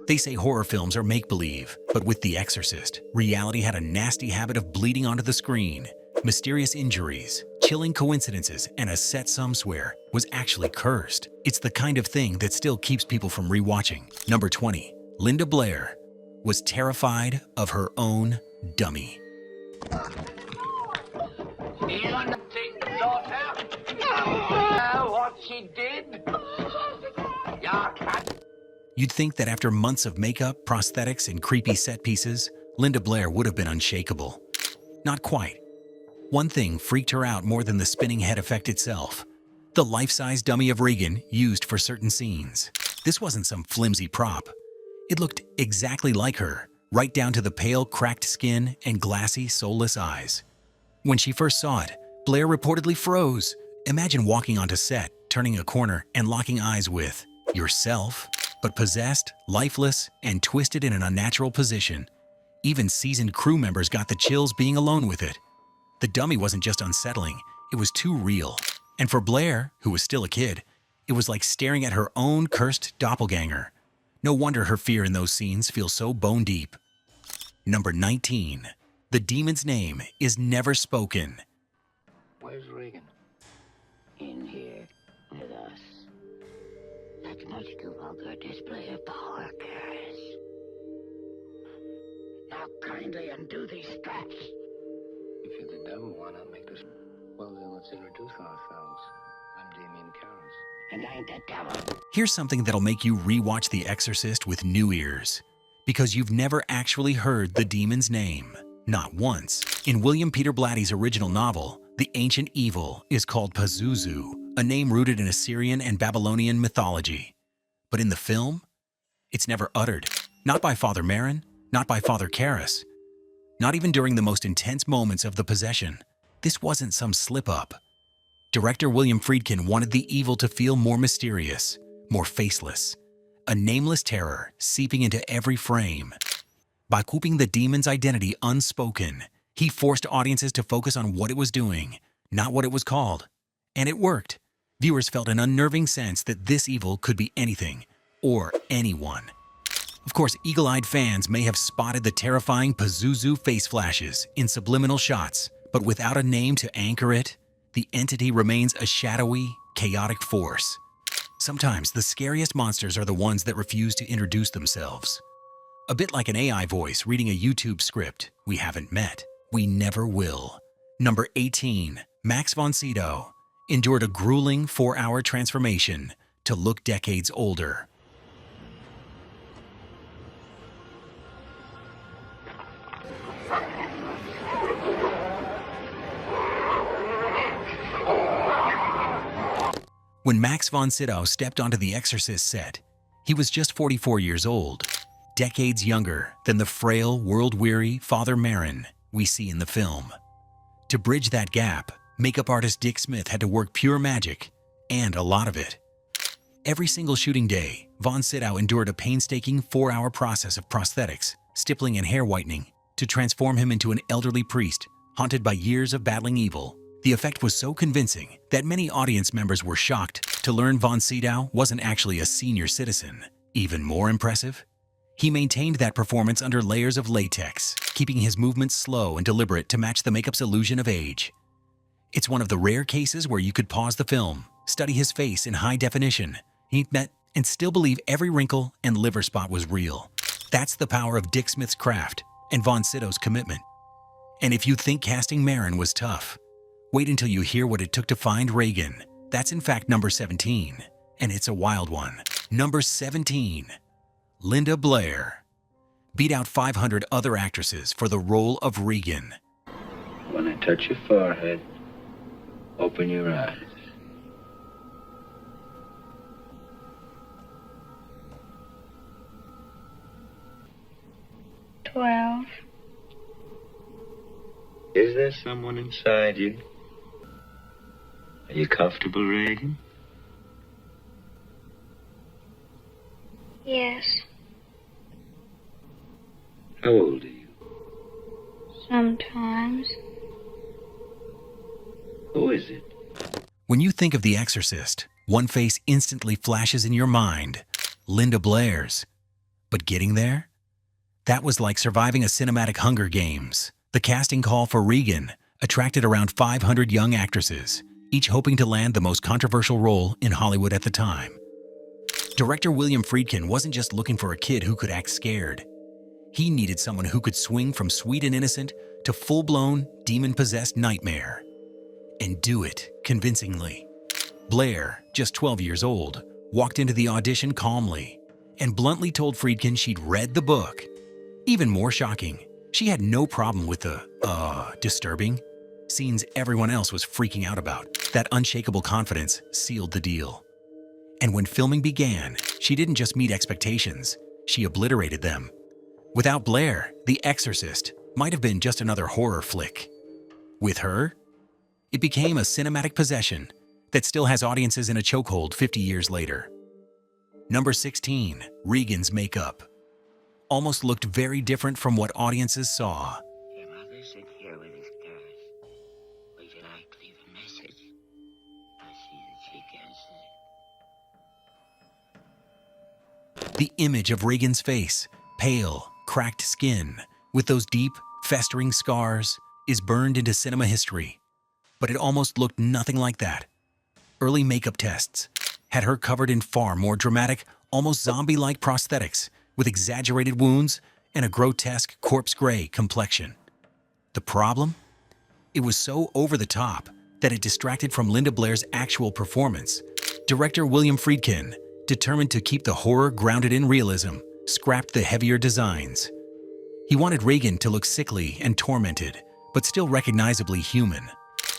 They say horror films are make-believe, but with The Exorcist, reality had a nasty habit of bleeding onto the screen. Mysterious injuries, chilling coincidences, and a set some swear was actually cursed. It's the kind of thing that still keeps people from rewatching. Number 20. Linda Blair was terrified of her own dummy. You think, daughter? What she did? You'd think that after months of makeup, prosthetics, and creepy set pieces, Linda Blair would have been unshakable. Not quite. One thing freaked her out more than the spinning head effect itself: the life-size dummy of Regan used for certain scenes. This wasn't some flimsy prop. It looked exactly like her, right down to the pale, cracked skin and glassy, soulless eyes. When she first saw it, Blair reportedly froze. Imagine walking onto set, turning a corner, and locking eyes with yourself, but possessed, lifeless, and twisted in an unnatural position. Even seasoned crew members got the chills being alone with it. The dummy wasn't just unsettling, it was too real. And for Blair, who was still a kid, it was like staring at her own cursed doppelganger. No wonder her fear in those scenes feels so bone deep. Number 19. The demon's name is never spoken. Where's Regan? In here with us. That's much too vulgar display of power, Karis. Now kindly undo these straps. If you're the devil, why not make this? Well, then let's introduce ourselves. I'm Damien Karras. And I ain't the devil. Here's something that'll make you rewatch The Exorcist with new ears, because you've never actually heard the demon's name. Not once. In William Peter Blatty's original novel, the ancient evil is called Pazuzu, a name rooted in Assyrian and Babylonian mythology. But in the film, it's never uttered. Not by Father Merrin, not by Father Karras, not even during the most intense moments of the possession. This wasn't some slip-up. Director William Friedkin wanted the evil to feel more mysterious, more faceless, a nameless terror seeping into every frame. By keeping the demon's identity unspoken, he forced audiences to focus on what it was doing, not what it was called. And it worked. Viewers felt an unnerving sense that this evil could be anything, or anyone. Of course, eagle-eyed fans may have spotted the terrifying Pazuzu face flashes in subliminal shots, but without a name to anchor it, the entity remains a shadowy, chaotic force. Sometimes the scariest monsters are the ones that refuse to introduce themselves. A bit like an AI voice reading a YouTube script we haven't met. We never will. Number 18. Max von Sydow endured a grueling 4-hour transformation to look decades older. When Max von Sydow stepped onto the Exorcist set, he was just 44 years old, decades younger than the frail, world-weary Father Merrin we see in the film. To bridge that gap, makeup artist Dick Smith had to work pure magic, and a lot of it. Every single shooting day, von Sydow endured a painstaking 4-hour process of prosthetics, stippling, and hair whitening to transform him into an elderly priest haunted by years of battling evil. The effect was so convincing that many audience members were shocked to learn von Sydow wasn't actually a senior citizen. Even more impressive, he maintained that performance under layers of latex, keeping his movements slow and deliberate to match the makeup's illusion of age. It's one of the rare cases where you could pause the film, study his face in high definition, and still believe every wrinkle and liver spot was real. That's the power of Dick Smith's craft and von Sydow's commitment. And if you think casting Merrin was tough, wait until you hear what it took to find Regan. That's in fact number 17, and it's a wild one. Number 17. Linda Blair beat out 500 other actresses for the role of Regan. When I touch your forehead, open your eyes. Is there someone inside you? Are you comfortable, Regan? Yes, How old are you? sometimes. Who is it? When you think of The Exorcist, one face instantly flashes in your mind: Linda Blair's. But getting there? That was like surviving a cinematic Hunger Games. The casting call for Regan attracted around 500 young actresses, each hoping to land the most controversial role in Hollywood at the time. Director William Friedkin wasn't just looking for a kid who could act scared. He needed someone who could swing from sweet and innocent to full-blown, demon-possessed nightmare. And do it convincingly. Blair, just 12 years old, walked into the audition calmly and bluntly told Friedkin she'd read the book. Even more shocking, she had no problem with the, disturbing scenes everyone else was freaking out about. That unshakable confidence sealed the deal. And when filming began, she didn't just meet expectations, she obliterated them. Without Blair, The Exorcist might have been just another horror flick. With her, it became a cinematic possession that still has audiences in a chokehold 50 years later. Number 16, Regan's makeup. Almost looked very different from what audiences saw. Your mother's in here with his girls. Would you like to leave a message? I see that she gets it. The image of Regan's face, pale, cracked skin, with those deep, festering scars, is burned into cinema history. But it almost looked nothing like that. Early makeup tests had her covered in far more dramatic, almost zombie-like prosthetics, with exaggerated wounds and a grotesque corpse gray complexion. The problem? It was so over the top that it distracted from Linda Blair's actual performance. Director William Friedkin, determined to keep the horror grounded in realism, scrapped the heavier designs. He wanted Regan to look sickly and tormented, but still recognizably human.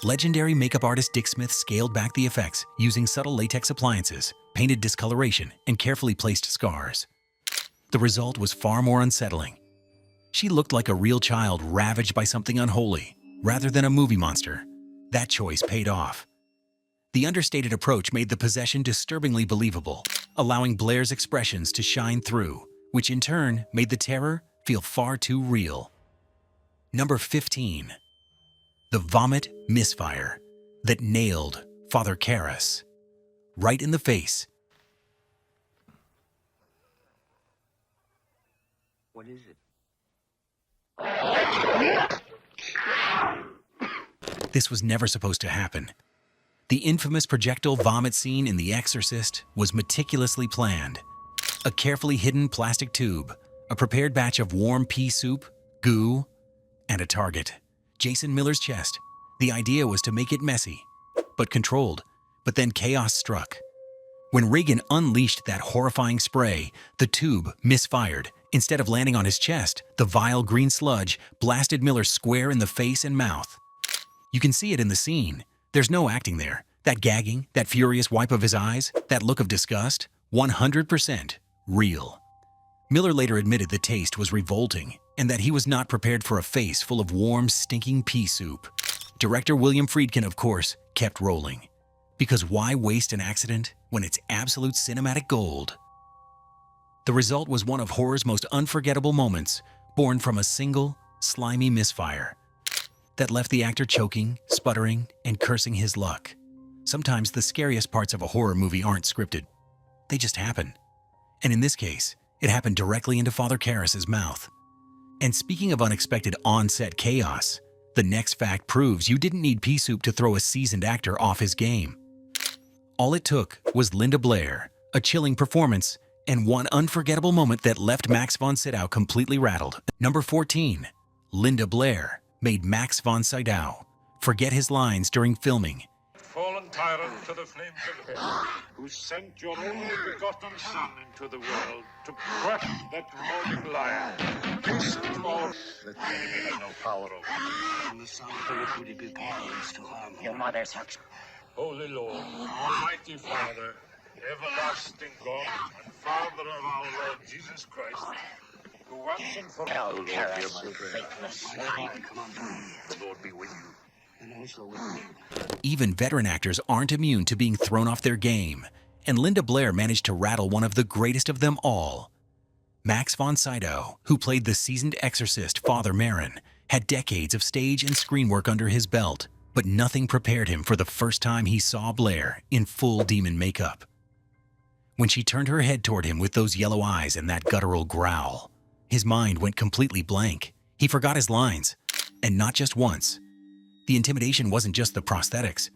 Legendary makeup artist Dick Smith scaled back the effects using subtle latex appliances, painted discoloration, and carefully placed scars. The result was far more unsettling. She looked like a real child ravaged by something unholy, rather than a movie monster. That choice paid off. The understated approach made the possession disturbingly believable, allowing Blair's expressions to shine through, which in turn made the terror feel far too real. Number 15. The vomit misfire that nailed Father Karras right in the face. What is it? This was never supposed to happen. The infamous projectile vomit scene in The Exorcist was meticulously planned. A carefully hidden plastic tube, a prepared batch of warm pea soup, goo, and a target: Jason Miller's chest. The idea was to make it messy, but controlled. But then chaos struck. When Regan unleashed that horrifying spray, the tube misfired. Instead of landing on his chest, the vile green sludge blasted Miller square in the face and mouth. You can see it in the scene. There's no acting there. That gagging, that furious wipe of his eyes, that look of disgust, 100% real. Miller later admitted the taste was revolting and that he was not prepared for a face full of warm, stinking pea soup. Director William Friedkin, of course, kept rolling. Because why waste an accident when it's absolute cinematic gold? The result was one of horror's most unforgettable moments, born from a single, slimy misfire that left the actor choking, sputtering, and cursing his luck. Sometimes the scariest parts of a horror movie aren't scripted. They just happen. And in this case, it happened directly into Father Karras' mouth. And speaking of unexpected on-set chaos, the next fact proves you didn't need pea soup to throw a seasoned actor off his game. All it took was Linda Blair, a chilling performance, and one unforgettable moment that left Max von Sydow completely rattled. Number 14. Linda Blair made Max von Sydow forget his lines during filming. Fallen tyrant to the flames of hell, who sent your only begotten son into the world to crush that molding lion. Hasten forth that the enemy has no power over you. And the son who would be powerless to harm your mother's house. Holy Lord, Almighty Father, everlasting God, and Father of our Lord Jesus Christ, who once and for all, Lord, hear my prayer. The Lord be with you. And also with me. Even veteran actors aren't immune to being thrown off their game, and Linda Blair managed to rattle one of the greatest of them all. Max von Sydow, who played the seasoned exorcist Father Merrin, had decades of stage and screen work under his belt, but nothing prepared him for the first time he saw Blair in full demon makeup. When she turned her head toward him with those yellow eyes and that guttural growl, his mind went completely blank. He forgot his lines, and not just once. The intimidation wasn't just the prosthetics.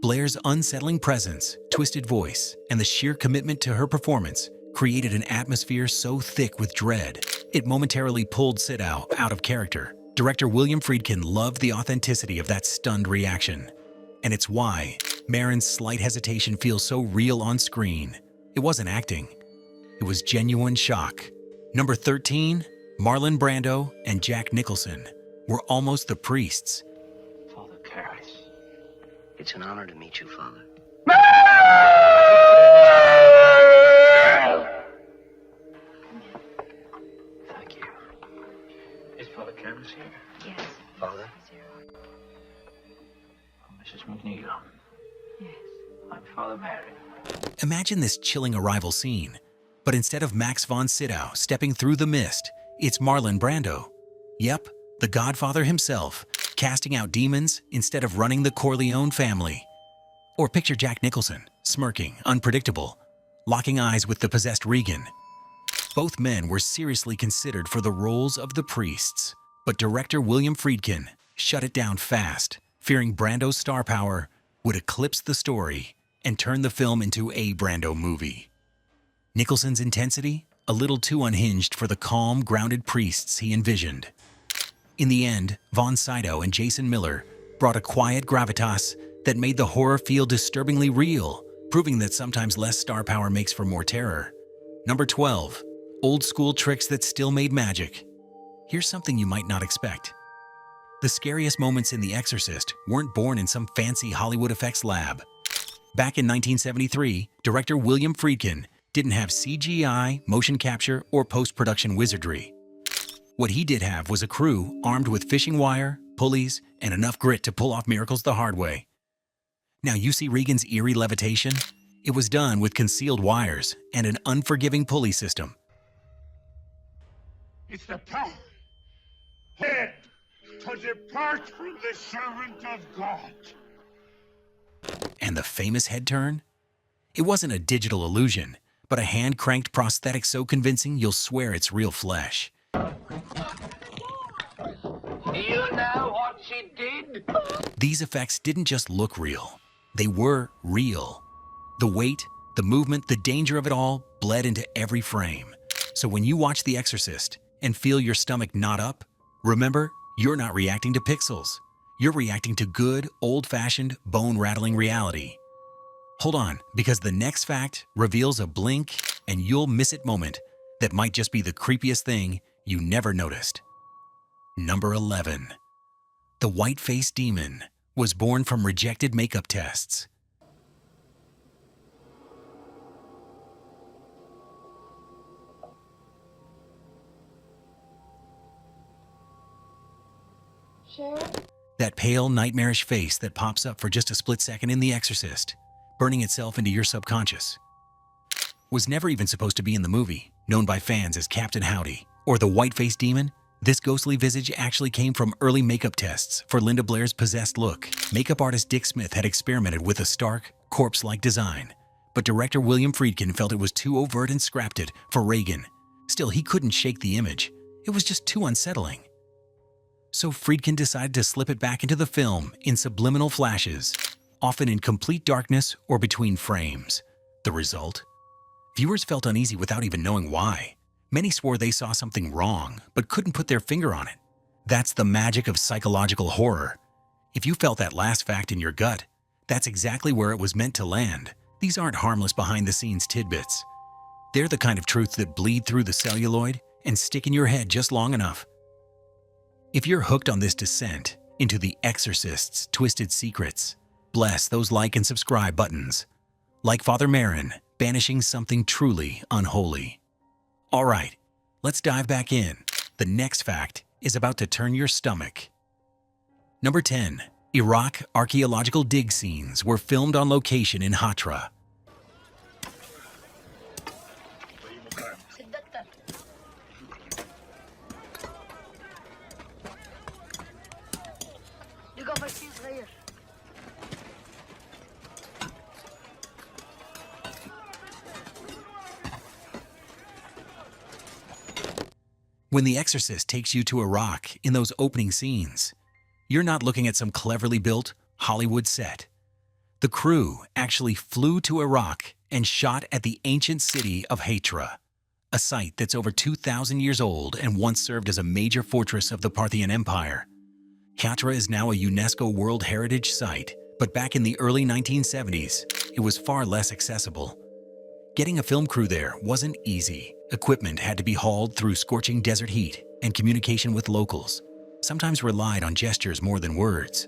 Blair's unsettling presence, twisted voice, and the sheer commitment to her performance created an atmosphere so thick with dread, it momentarily pulled Sydow out of character. Director William Friedkin loved the authenticity of that stunned reaction. And it's why Marin's slight hesitation feels so real on screen. It wasn't acting. It was genuine shock. Number 13, Marlon Brando and Jack Nicholson were almost the priests. Father Karras, it's an honor to meet you, Father. Thank you. Is Father Karras here? Yes. Father? Yes. Mrs. MacLeod. I'm Father Mary. Imagine this chilling arrival scene, but instead of Max von Sydow stepping through the mist, it's Marlon Brando. Yep, the Godfather himself, casting out demons instead of running the Corleone family. Or picture Jack Nicholson, smirking, unpredictable, locking eyes with the possessed Regan. Both men were seriously considered for the roles of the priests, but director William Friedkin shut it down fast, fearing Brando's star power would eclipse the story and turn the film into a Brando movie. Nicholson's intensity, a little too unhinged for the calm, grounded priests he envisioned. In the end, von Sydow and Jason Miller brought a quiet gravitas that made the horror feel disturbingly real, proving that sometimes less star power makes for more terror. Number 12, old school tricks that still made magic. Here's something you might not expect. The scariest moments in The Exorcist weren't born in some fancy Hollywood effects lab. Back in 1973, director William Friedkin didn't have CGI, motion capture, or post-production wizardry. What he did have was a crew armed with fishing wire, pulleys, and enough grit to pull off miracles the hard way. Now you see Regan's eerie levitation? It was done with concealed wires and an unforgiving pulley system. It's the power head to depart from the servant of God. And the famous head turn? It wasn't a digital illusion, but a hand-cranked prosthetic so convincing you'll swear it's real flesh. You know what she did? These effects didn't just look real. They were real. The weight, the movement, the danger of it all bled into every frame. So when you watch The Exorcist and feel your stomach knot up, remember, you're not reacting to pixels. You're reacting to good, old-fashioned, bone-rattling reality. Hold on, because the next fact reveals a blink and you'll miss it moment that might just be the creepiest thing you never noticed. Number 11. The white-faced demon was born from rejected makeup tests. That pale, nightmarish face that pops up for just a split second in The Exorcist, burning itself into your subconscious, was never even supposed to be in the movie, known by fans as Captain Howdy, or the white-faced demon. This ghostly visage actually came from early makeup tests for Linda Blair's possessed look. Makeup artist Dick Smith had experimented with a stark, corpse-like design, but director William Friedkin felt it was too overt and scrapped it for Regan. Still, he couldn't shake the image. It was just too unsettling. So Friedkin decided to slip it back into the film in subliminal flashes, often in complete darkness or between frames. The result? Viewers felt uneasy without even knowing why. Many swore they saw something wrong, but couldn't put their finger on it. That's the magic of psychological horror. If you felt that last fact in your gut, that's exactly where it was meant to land. These aren't harmless behind-the-scenes tidbits. They're the kind of truths that bleed through the celluloid and stick in your head just long enough. If you're hooked on this descent into The Exorcist's twisted secrets, bless those like and subscribe buttons. Like Father Marin, banishing something truly unholy. All right, let's dive back in. The next fact is about to turn your stomach. Number 10. Iraq archaeological dig scenes were filmed on location in Hatra. You got my shoes right here. When The Exorcist takes you to Iraq in those opening scenes, you're not looking at some cleverly built Hollywood set. The crew actually flew to Iraq and shot at the ancient city of Hatra, a site that's over 2,000 years old and once served as a major fortress of the Parthian Empire. Hatra is now a UNESCO World Heritage Site, but back in the early 1970s, it was far less accessible. Getting a film crew there wasn't easy. Equipment had to be hauled through scorching desert heat, and communication with locals sometimes relied on gestures more than words.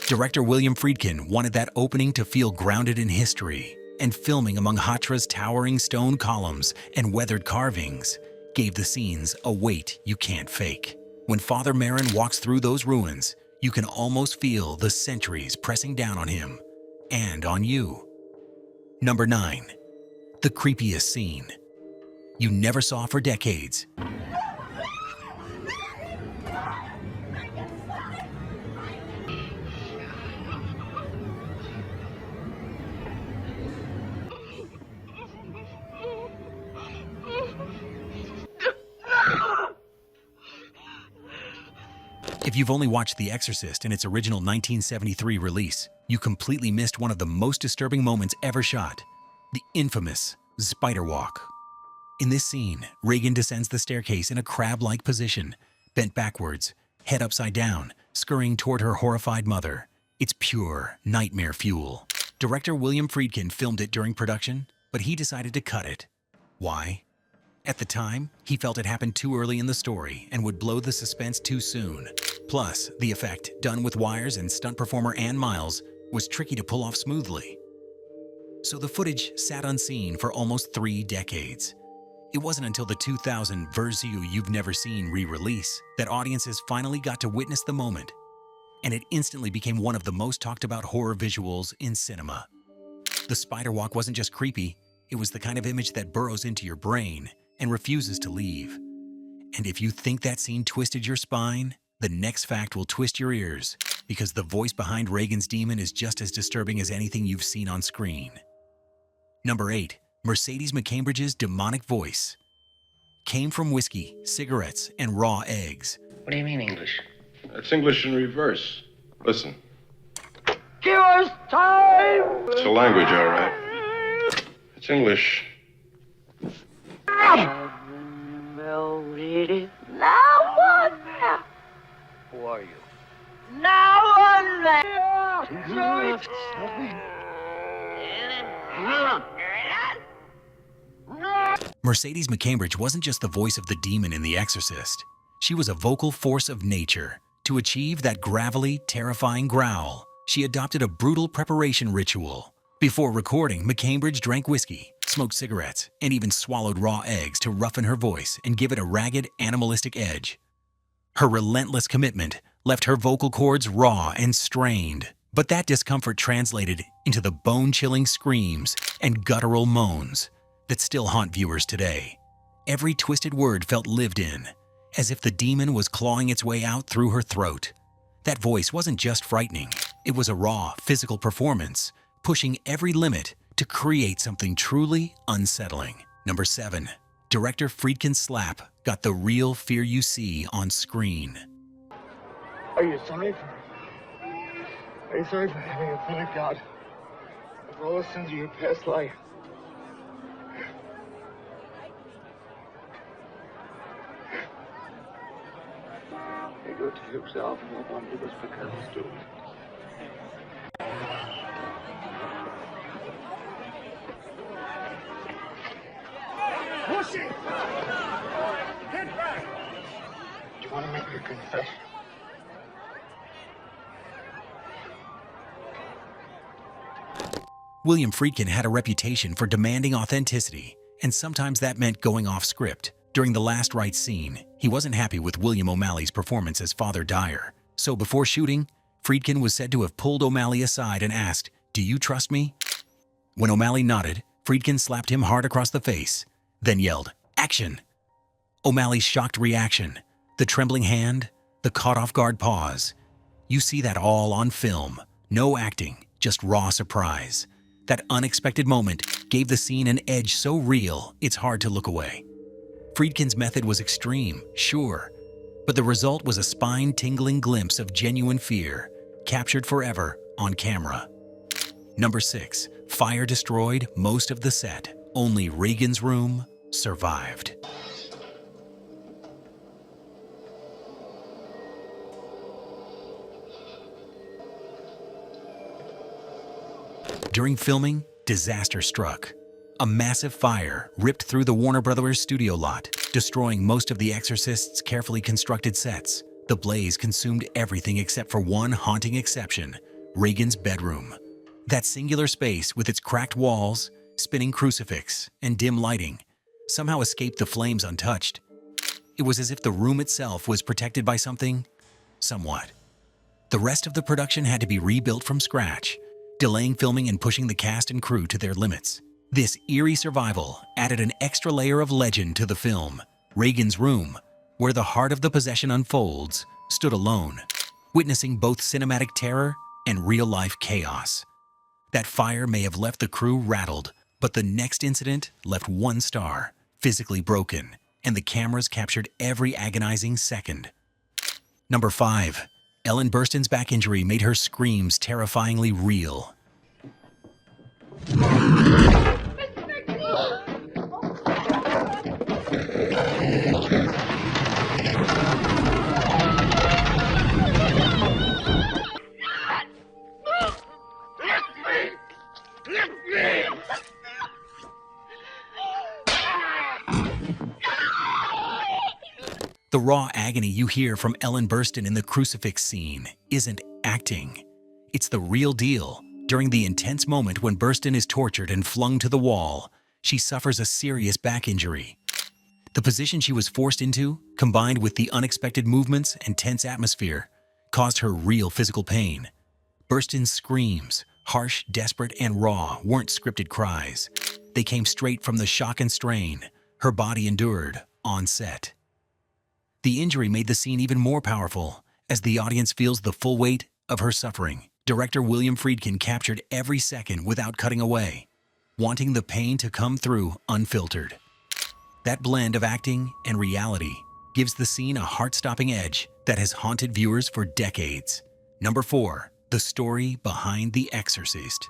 Director William Friedkin wanted that opening to feel grounded in history, and filming among Hatra's towering stone columns and weathered carvings gave the scenes a weight you can't fake. When Father Merrin walks through those ruins, you can almost feel the centuries pressing down on him and on you. Number 9. The creepiest scene you never saw for decades. If you've only watched The Exorcist in its original 1973 release, you completely missed one of the most disturbing moments ever shot, the infamous spiderwalk. In this scene, Regan descends the staircase in a crab-like position, bent backwards, head upside down, scurrying toward her horrified mother. It's pure nightmare fuel. Director William Friedkin filmed it during production, but he decided to cut it. Why? At the time, he felt it happened too early in the story and would blow the suspense too soon. Plus, the effect, done with wires and stunt performer Ann Miles, was tricky to pull off smoothly. So the footage sat unseen for almost 3 decades. It wasn't until the 2000 version You've Never Seen re-release that audiences finally got to witness the moment, and it instantly became one of the most talked about horror visuals in cinema. The spiderwalk wasn't just creepy, it was the kind of image that burrows into your brain and refuses to leave. And if you think that scene twisted your spine, the next fact will twist your ears, because the voice behind Regan's demon is just as disturbing as anything you've seen on screen. Number 8. Mercedes McCambridge's demonic voice came from whiskey, cigarettes, and raw eggs. What do you mean, English? That's English in reverse. Listen. Give us time! It's a language, all right. It's English. Now one man. Who are you? Now one man. Mercedes McCambridge wasn't just the voice of the demon in The Exorcist. She was a vocal force of nature. To achieve that gravelly, terrifying growl, she adopted a brutal preparation ritual. Before recording, McCambridge drank whiskey, smoked cigarettes, and even swallowed raw eggs to roughen her voice and give it a ragged, animalistic edge. Her relentless commitment left her vocal cords raw and strained, but that discomfort translated into the bone-chilling screams and guttural moans that still haunt viewers today. Every twisted word felt lived in, as if the demon was clawing its way out through her throat. That voice wasn't just frightening, it was a raw, physical performance, pushing every limit to create something truly unsettling. Number 7. Director Friedkin's slap got the real fear you see on screen. Are you sorry for Are you sorry for having offended God? For all the sins of your past life? He go to himself and no wonder it was because he's doomed. Push it! Get back! Do you want to make your confession? William Friedkin had a reputation for demanding authenticity, and sometimes that meant going off script. During the last rites scene, he wasn't happy with William O'Malley's performance as Father Dyer. So before shooting, Friedkin was said to have pulled O'Malley aside and asked, "Do you trust me?" When O'Malley nodded, Friedkin slapped him hard across the face, then yelled, "Action!" O'Malley's shocked reaction, the trembling hand, the caught-off-guard pause. You see that all on film. No acting, just raw surprise. That unexpected moment gave the scene an edge so real, it's hard to look away. Friedkin's method was extreme, sure, but the result was a spine-tingling glimpse of genuine fear, captured forever on camera. Number 6. Fire destroyed most of the set. Only Regan's room survived. During filming, disaster struck. A massive fire ripped through the Warner Brothers studio lot, destroying most of the Exorcist's carefully constructed sets. The blaze consumed everything except for one haunting exception: Regan's bedroom. That singular space with its cracked walls, spinning crucifix, and dim lighting somehow escaped the flames untouched. It was as if the room itself was protected by something, somewhat. The rest of the production had to be rebuilt from scratch, delaying filming and pushing the cast and crew to their limits. This eerie survival added an extra layer of legend to the film. Regan's room, where the heart of the possession unfolds, stood alone, witnessing both cinematic terror and real-life chaos. That fire may have left the crew rattled, but the next incident left 1 star, physically broken, and the cameras captured every agonizing second. Number 5. Ellen Burstyn's back injury made her screams terrifyingly real. The raw agony you hear from Ellen Burstyn in the crucifix scene isn't acting. It's the real deal. During the intense moment when Burstyn is tortured and flung to the wall, she suffers a serious back injury. The position she was forced into, combined with the unexpected movements and tense atmosphere, caused her real physical pain. Burstyn's screams, harsh, desperate, and raw, weren't scripted cries. They came straight from the shock and strain her body endured on set. The injury made the scene even more powerful as the audience feels the full weight of her suffering. Director William Friedkin captured every second without cutting away, wanting the pain to come through unfiltered. That blend of acting and reality gives the scene a heart-stopping edge that has haunted viewers for decades. Number 4. The story behind The Exorcist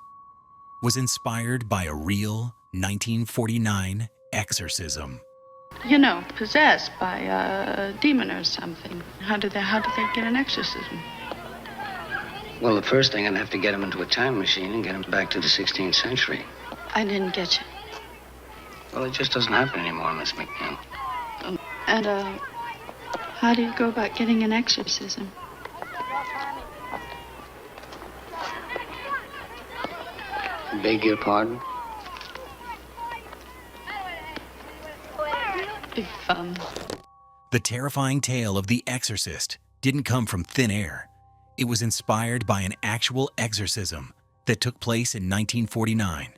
was inspired by a real 1949 exorcism. You know, possessed by a demon or something. How did they get an exorcism? Well, the first thing, I'd have to get him into a time machine and get him back to the 16th century. I didn't get you. Well, it just doesn't happen anymore, Miss McNeil. How do you go about getting an exorcism? Beg your pardon? Big fun. The terrifying tale of The Exorcist didn't come from thin air. It was inspired by an actual exorcism that took place in 1949.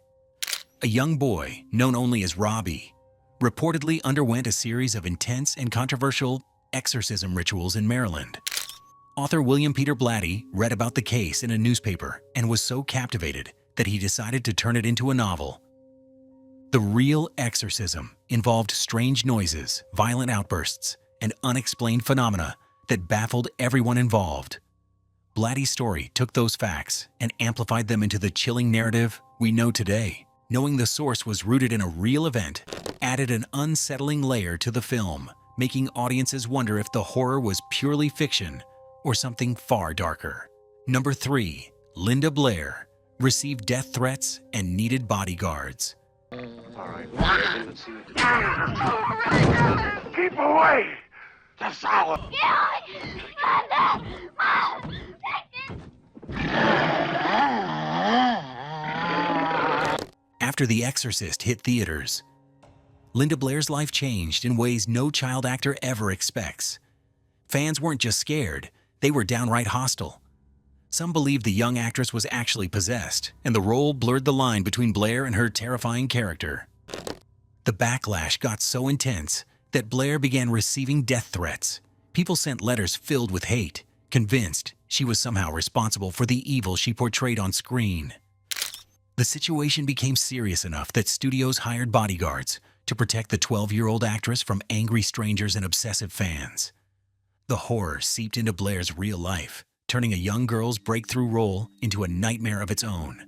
A young boy, known only as Robbie, reportedly underwent a series of intense and controversial exorcism rituals in Maryland. Author William Peter Blatty read about the case in a newspaper and was so captivated that he decided to turn it into a novel. The real exorcism involved strange noises, violent outbursts, and unexplained phenomena that baffled everyone involved. Blatty's story took those facts and amplified them into the chilling narrative we know today. Knowing the source was rooted in a real event added an unsettling layer to the film, making audiences wonder if the horror was purely fiction or something far darker. Number 3. Linda Blair received death threats and needed bodyguards. Keep away! That's our... After The Exorcist hit theaters, Linda Blair's life changed in ways no child actor ever expects. Fans weren't just scared, they were downright hostile. Some believed the young actress was actually possessed, and the role blurred the line between Blair and her terrifying character. The backlash got so intense that Blair began receiving death threats. People sent letters filled with hate, convinced she was somehow responsible for the evil she portrayed on screen. The situation became serious enough that studios hired bodyguards, to protect the 12-year-old actress from angry strangers and obsessive fans. The horror seeped into Blair's real life, turning a young girl's breakthrough role into a nightmare of its own.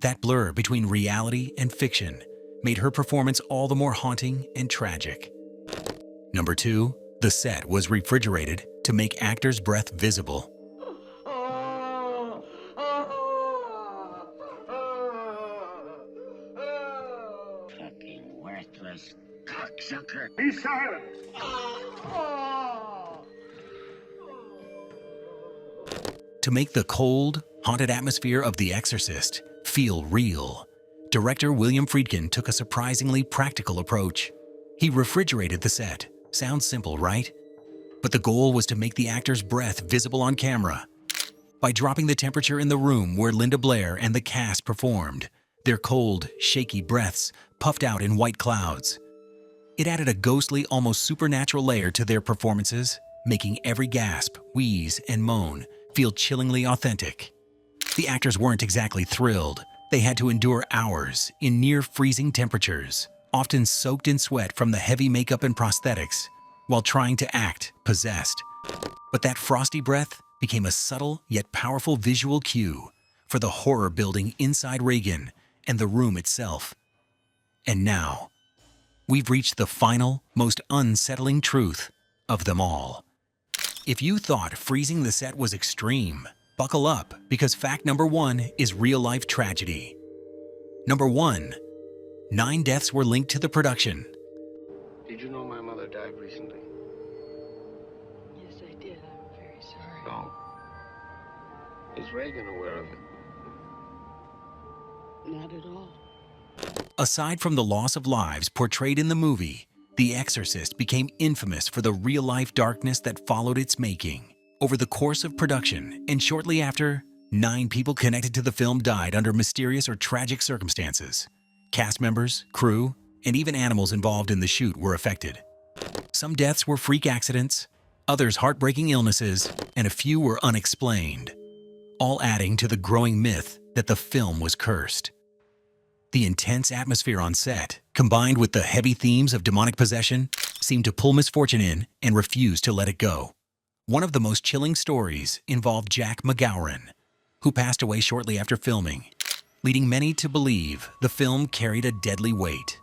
That blur between reality and fiction made her performance all the more haunting and tragic. Number 2, the set was refrigerated to make actors' breath visible. Fucking worthless cocksucker. Be silent! To make the cold, haunted atmosphere of The Exorcist feel real, director William Friedkin took a surprisingly practical approach. He refrigerated the set. Sounds simple, right? But the goal was to make the actor's breath visible on camera. By dropping the temperature in the room where Linda Blair and the cast performed, their cold, shaky breaths puffed out in white clouds. It added a ghostly, almost supernatural layer to their performances, making every gasp, wheeze, and moan feel chillingly authentic. The actors weren't exactly thrilled. They had to endure hours in near-freezing temperatures, often soaked in sweat from the heavy makeup and prosthetics, while trying to act possessed. But that frosty breath became a subtle yet powerful visual cue for the horror building inside Regan and the room itself. And now, we've reached the final, most unsettling truth of them all. If you thought freezing the set was extreme, buckle up, because fact number 1 is real-life tragedy. Number 1, 9 deaths were linked to the production. Did you know my mother died recently? Yes, I did. I'm very sorry. No. Is Regan aware of it? Not at all. Aside from the loss of lives portrayed in the movie, The Exorcist became infamous for the real-life darkness that followed its making. Over the course of production, and shortly after, 9 people connected to the film died under mysterious or tragic circumstances. Cast members, crew, and even animals involved in the shoot were affected. Some deaths were freak accidents, others heartbreaking illnesses, and a few were unexplained, all adding to the growing myth that the film was cursed. The intense atmosphere on set, combined with the heavy themes of demonic possession, seemed to pull misfortune in and refuse to let it go. One of the most chilling stories involved Jack McGowan, who passed away shortly after filming, leading many to believe the film carried a deadly weight.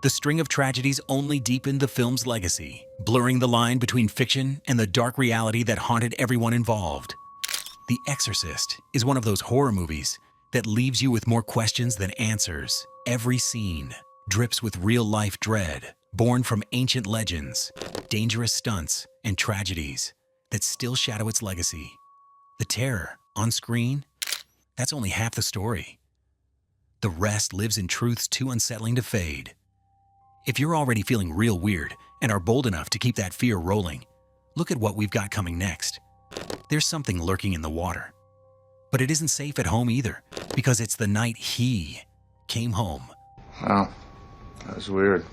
The string of tragedies only deepened the film's legacy, blurring the line between fiction and the dark reality that haunted everyone involved. The Exorcist is one of those horror movies that leaves you with more questions than answers. Every scene drips with real-life dread, born from ancient legends, dangerous stunts, and tragedies that still shadow its legacy. The terror on screen, that's only half the story. The rest lives in truths too unsettling to fade. If you're already feeling real weird and are bold enough to keep that fear rolling, look at what we've got coming next. There's something lurking in the water. But it isn't safe at home either, because it's the night he came home. Wow, that was weird.